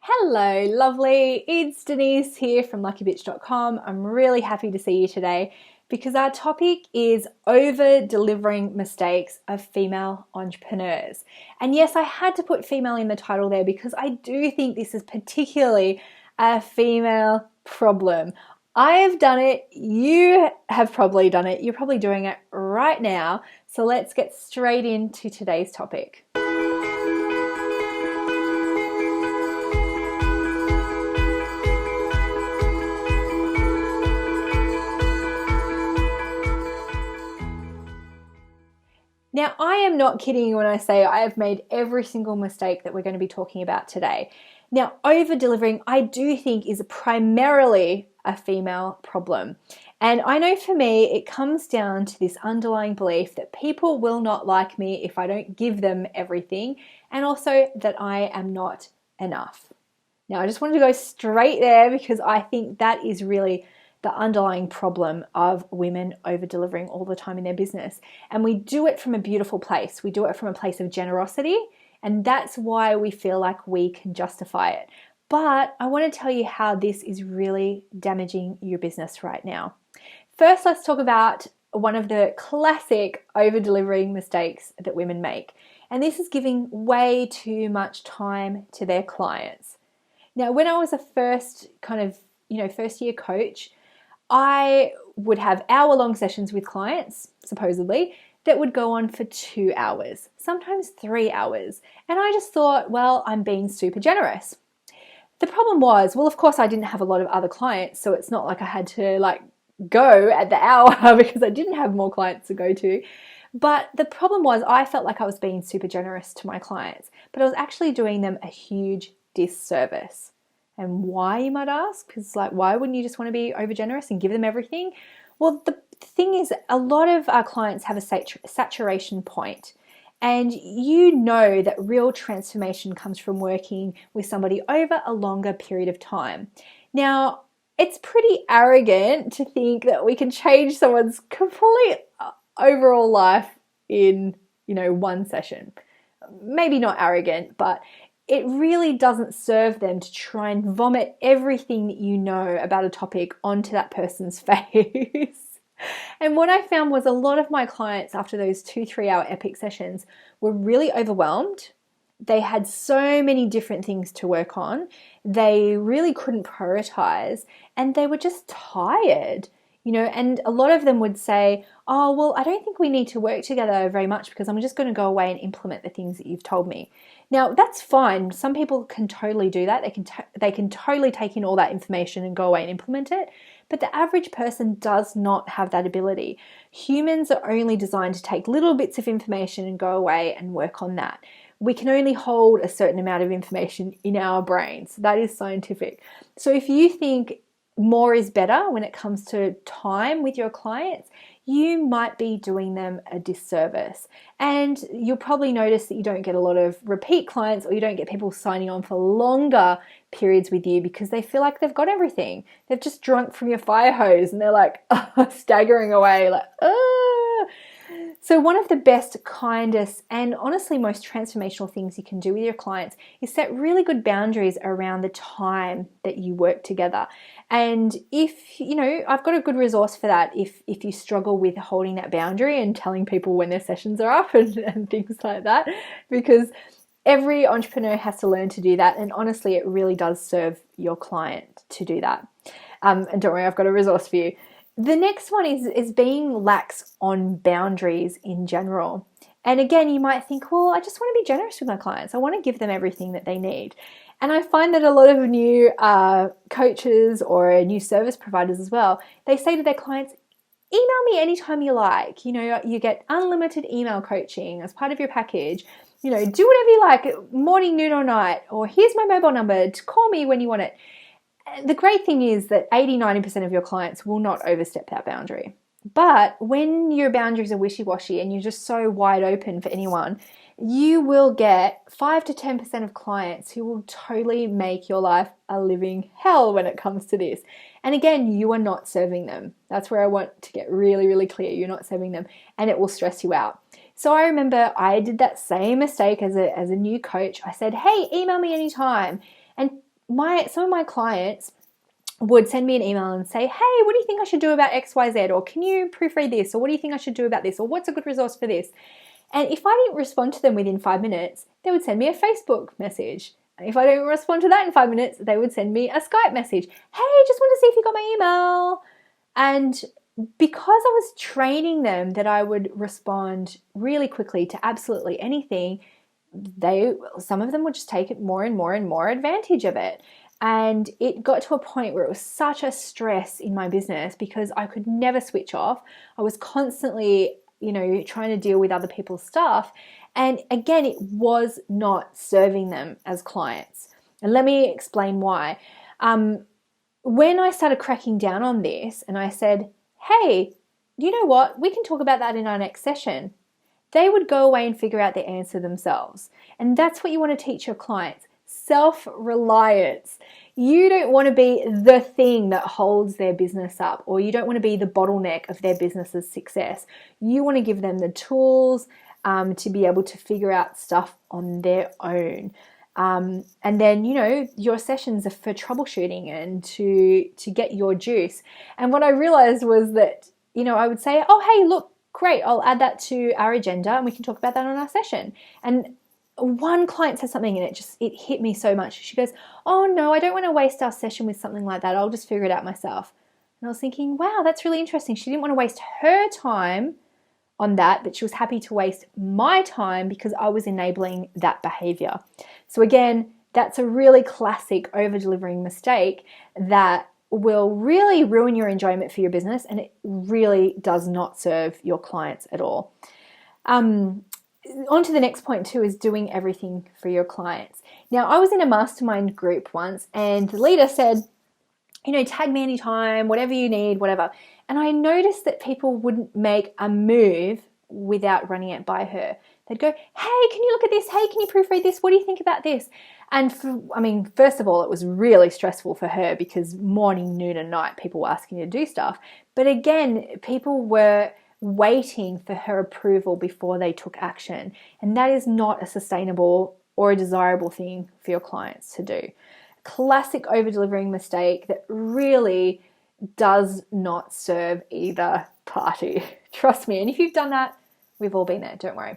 Hello, lovely. It's Denise here from luckybitch.com. I'm really happy to see you today because our topic is over-delivering mistakes of female entrepreneurs. And yes, I had to put female in the title there because I do think this is particularly a female problem. I have done it. You have probably done it. You're probably doing it right now. So let's get straight into today's topic. Now, I am not kidding when I say I have made every single mistake that we're going to be talking about today. Now, over-delivering, I do think, is primarily a female problem. And I know for me, it comes down to this underlying belief that people will not like me if I don't give them everything, and also that I am not enough. Now, I just wanted to go straight there because I think that is really the underlying problem of women over-delivering all the time in their business. And we do it from a beautiful place. We do it from a place of generosity, and that's why we feel like we can justify it. But I want to tell you how this is really damaging your business right now. First, let's talk about one of the classic over-delivering mistakes that women make. And this is giving way too much time to their clients. Now, when I was a first year coach, I would have hour-long sessions with clients, supposedly, that would go on for 2 hours, sometimes 3 hours. And I just thought, well, I'm being super generous. The problem was, well, of course, I didn't have a lot of other clients, so it's not like I had to go at the hour because I didn't have more clients to go to. But the problem was I felt like I was being super generous to my clients, but I was actually doing them a huge disservice. And why, you might ask? Because why wouldn't you just want to be over generous and give them everything? Well, the thing is, a lot of our clients have a saturation point. And you know that real transformation comes from working with somebody over a longer period of time. Now, it's pretty arrogant to think that we can change someone's complete overall life in, one session. Maybe not arrogant, but it really doesn't serve them to try and vomit everything that you know about a topic onto that person's face. And what I found was a lot of my clients after those 2-3 hour epic sessions were really overwhelmed. They had so many different things to work on. They really couldn't prioritize and they were just tired. And a lot of them would say, oh, well, I don't think we need to work together very much because I'm just going to go away and implement the things that you've told me. Now, that's fine. Some people can totally do that. They can totally take in all that information and go away and implement it. But the average person does not have that ability. Humans are only designed to take little bits of information and go away and work on that. We can only hold a certain amount of information in our brains. That is scientific. So if you think more is better when it comes to time with your clients, you might be doing them a disservice. And you'll probably notice that you don't get a lot of repeat clients or you don't get people signing on for longer periods with you because they feel like they've got everything. They've just drunk from your fire hose and they're staggering away So one of the best, kindest, and honestly most transformational things you can do with your clients is set really good boundaries around the time that you work together. And I've got a good resource for that if you struggle with holding that boundary and telling people when their sessions are up and things like that, because every entrepreneur has to learn to do that. And honestly, it really does serve your client to do that. And don't worry, I've got a resource for you. The next one is being lax on boundaries in general. And again, you might think, well, I just want to be generous with my clients. I want to give them everything that they need. And I find that a lot of new coaches or new service providers as well, they say to their clients, email me anytime you like. You get unlimited email coaching as part of your package. Do whatever you like, morning, noon, or night. Or here's my mobile number to call me when you want it. The great thing is that 80-90% of your clients will not overstep that boundary. But when your boundaries are wishy-washy and you're just so wide open for anyone, you will get 5 to 10% of clients who will totally make your life a living hell when it comes to this. And again, you are not serving them. That's where I want to get really, really clear. You're not serving them and it will stress you out. So I remember I did that same mistake as a new coach. I said, hey, email me anytime. And some of my clients would send me an email and say, hey, what do you think I should do about XYZ? Or can you proofread this? Or what do you think I should do about this? Or what's a good resource for this? And if I didn't respond to them within 5 minutes, they would send me a Facebook message. And if I didn't respond to that in 5 minutes, they would send me a Skype message. Hey, just want to see if you got my email. And because I was training them that I would respond really quickly to absolutely anything, some of them would just take it more and more and more advantage of it. And it got to a point where it was such a stress in my business because I could never switch off. I was constantly, trying to deal with other people's stuff. And again, it was not serving them as clients. And let me explain why. When I started cracking down on this and I said, hey, you know what? We can talk about that in our next session. They would go away and figure out the answer themselves. And that's what you want to teach your clients. Self-reliance. You don't want to be the thing that holds their business up, or you don't want to be the bottleneck of their business's success. You want to give them the tools to be able to figure out stuff on their own. And then, your sessions are for troubleshooting and to get your juice. And what I realized was that, I would say, oh, hey, look, great, I'll add that to our agenda and we can talk about that on our session. And one client said something and it hit me so much. She goes, oh no, I don't want to waste our session with something like that. I'll just figure it out myself. And I was thinking, wow, that's really interesting. She didn't want to waste her time on that, but she was happy to waste my time because I was enabling that behavior. So again, that's a really classic over-delivering mistake that will really ruin your enjoyment for your business, and it really does not serve your clients at all. On to the next point too is doing everything for your clients. Now, I was in a mastermind group once and the leader said, tag me anytime, whatever you need, whatever. And I noticed that people wouldn't make a move without running it by her. They'd go, hey, can you look at this? Hey, can you proofread this? What do you think about this? And first of all, it was really stressful for her because morning, noon and night, people were asking her to do stuff. But again, people were waiting for her approval before they took action. And that is not a sustainable or a desirable thing for your clients to do. Classic over-delivering mistake that really does not serve either party. Trust me. And if you've done that, we've all been there. Don't worry.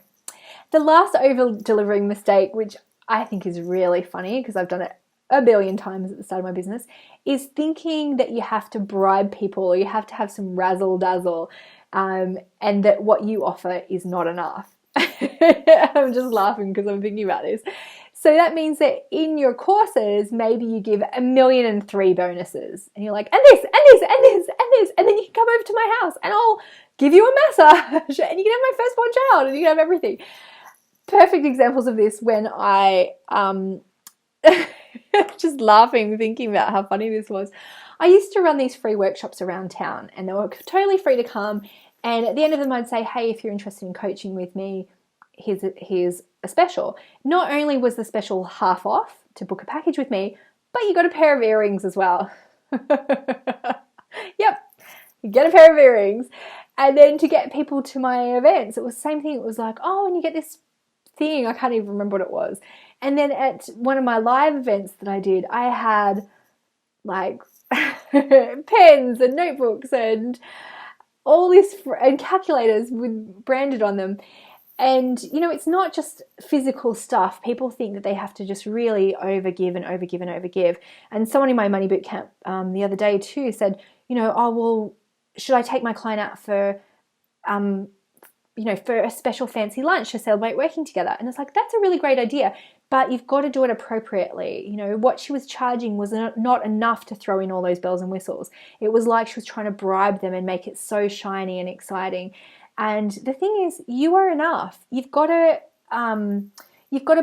The last over-delivering mistake, which I think is really funny because I've done it a billion times at the start of my business, is thinking that you have to bribe people or you have to have some razzle-dazzle and that what you offer is not enough. I'm just laughing because I'm thinking about this. So that means that in your courses, maybe you give 1,000,003 bonuses and you're like, and this, and this, and this, and this, and then you can come over to my house and I'll give you a massage and you can have my firstborn child and you can have everything. Perfect examples of this when I, just laughing, thinking about how funny this was. I used to run these free workshops around town and they were totally free to come. And at the end of them, I'd say, hey, if you're interested in coaching with me, here's a special. Not only was the special half off to book a package with me, but you got a pair of earrings as well. Yep, you get a pair of earrings. And then to get people to my events, it was the same thing. It was like, oh, and you get this thing. I can't even remember what it was. And then at one of my live events that I did, I had like pens and notebooks and all this and calculators with branded on them. And, it's not just physical stuff. People think that they have to just really overgive and overgive and overgive. And someone in my money boot camp the other day too said, oh, well, should I take my client out for a special fancy lunch to celebrate working together? And it's like, that's a really great idea, but you've got to do it appropriately. What she was charging was not enough to throw in all those bells and whistles. It was like she was trying to bribe them and make it so shiny and exciting. And the thing is, you are enough. You've got to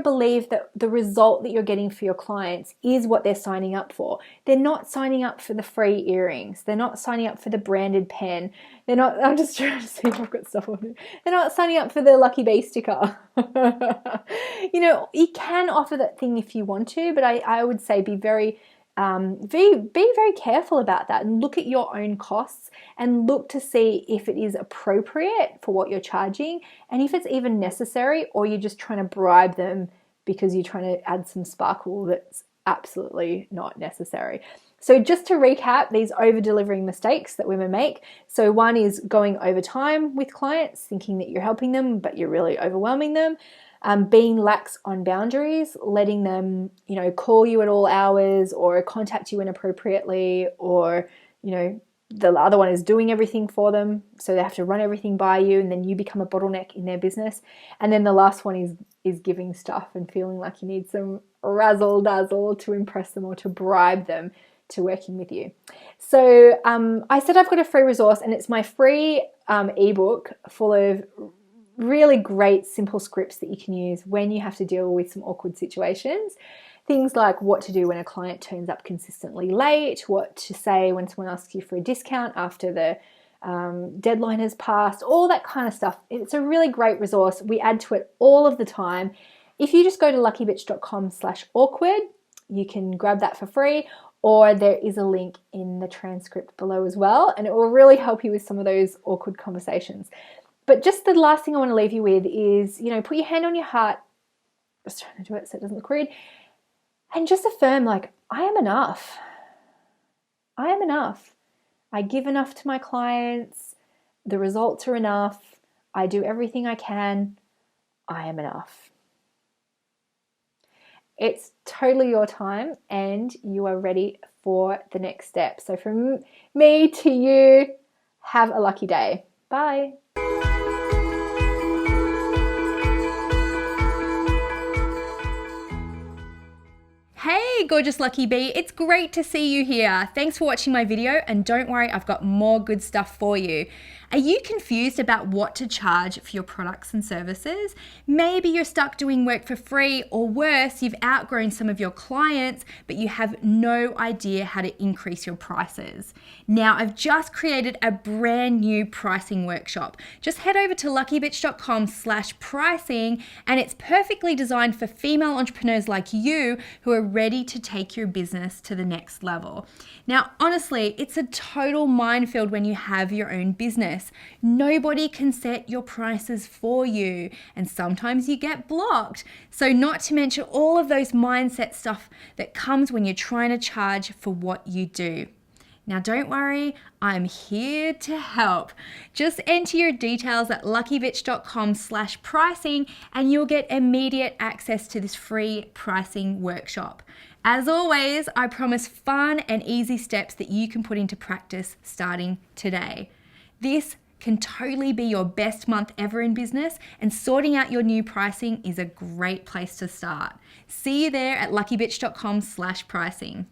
believe that the result that you're getting for your clients is what they're signing up for. They're not signing up for the free earrings. They're not signing up for the branded pen. I'm just trying to see if I've got stuff on it. They're not signing up for the Lucky Bee sticker. You can offer that thing if you want to, but I would say be very careful about that and look at your own costs and look to see if it is appropriate for what you're charging and if it's even necessary, or you're just trying to bribe them because you're trying to add some sparkle that's absolutely not necessary. So just to recap these over-delivering mistakes that women make. So one is going over time with clients, thinking that you're helping them, but you're really overwhelming them. Being lax on boundaries, letting them, call you at all hours or contact you inappropriately, or, the other one is doing everything for them. So they have to run everything by you, and then you become a bottleneck in their business. And then the last one is giving stuff and feeling like you need some razzle dazzle to impress them or to bribe them to working with you. So I said I've got a free resource, and it's my free ebook full of really great simple scripts that you can use when you have to deal with some awkward situations. Things like what to do when a client turns up consistently late, what to say when someone asks you for a discount after the deadline has passed, all that kind of stuff. It's a really great resource. We add to it all of the time. If you just go to luckybitch.com/awkward, you can grab that for free, or there is a link in the transcript below as well, and it will really help you with some of those awkward conversations. But just the last thing I want to leave you with is, put your hand on your heart. Just trying to do it so it doesn't look rude. And just affirm, I am enough. I am enough. I give enough to my clients. The results are enough. I do everything I can. I am enough. It's totally your time, and you are ready for the next step. So from me to you, have a lucky day. Bye. Hey, gorgeous Lucky Bee, it's great to see you here. Thanks for watching my video, and don't worry, I've got more good stuff for you. Are you confused about what to charge for your products and services? Maybe you're stuck doing work for free, or worse, you've outgrown some of your clients, but you have no idea how to increase your prices. Now, I've just created a brand new pricing workshop. Just head over to luckybitch.com/pricing, and it's perfectly designed for female entrepreneurs like you who are ready to take your business to the next level. Now, honestly, it's a total minefield when you have your own business. Nobody can set your prices for you, and sometimes you get blocked. So not to mention all of those mindset stuff that comes when you're trying to charge for what you do. Now, don't worry, I'm here to help. Just enter your details at luckybitch.com/pricing, and you'll get immediate access to this free pricing workshop. As always, I promise fun and easy steps that you can put into practice starting today. This can totally be your best month ever in business, and sorting out your new pricing is a great place to start. See you there at luckybitch.com/pricing.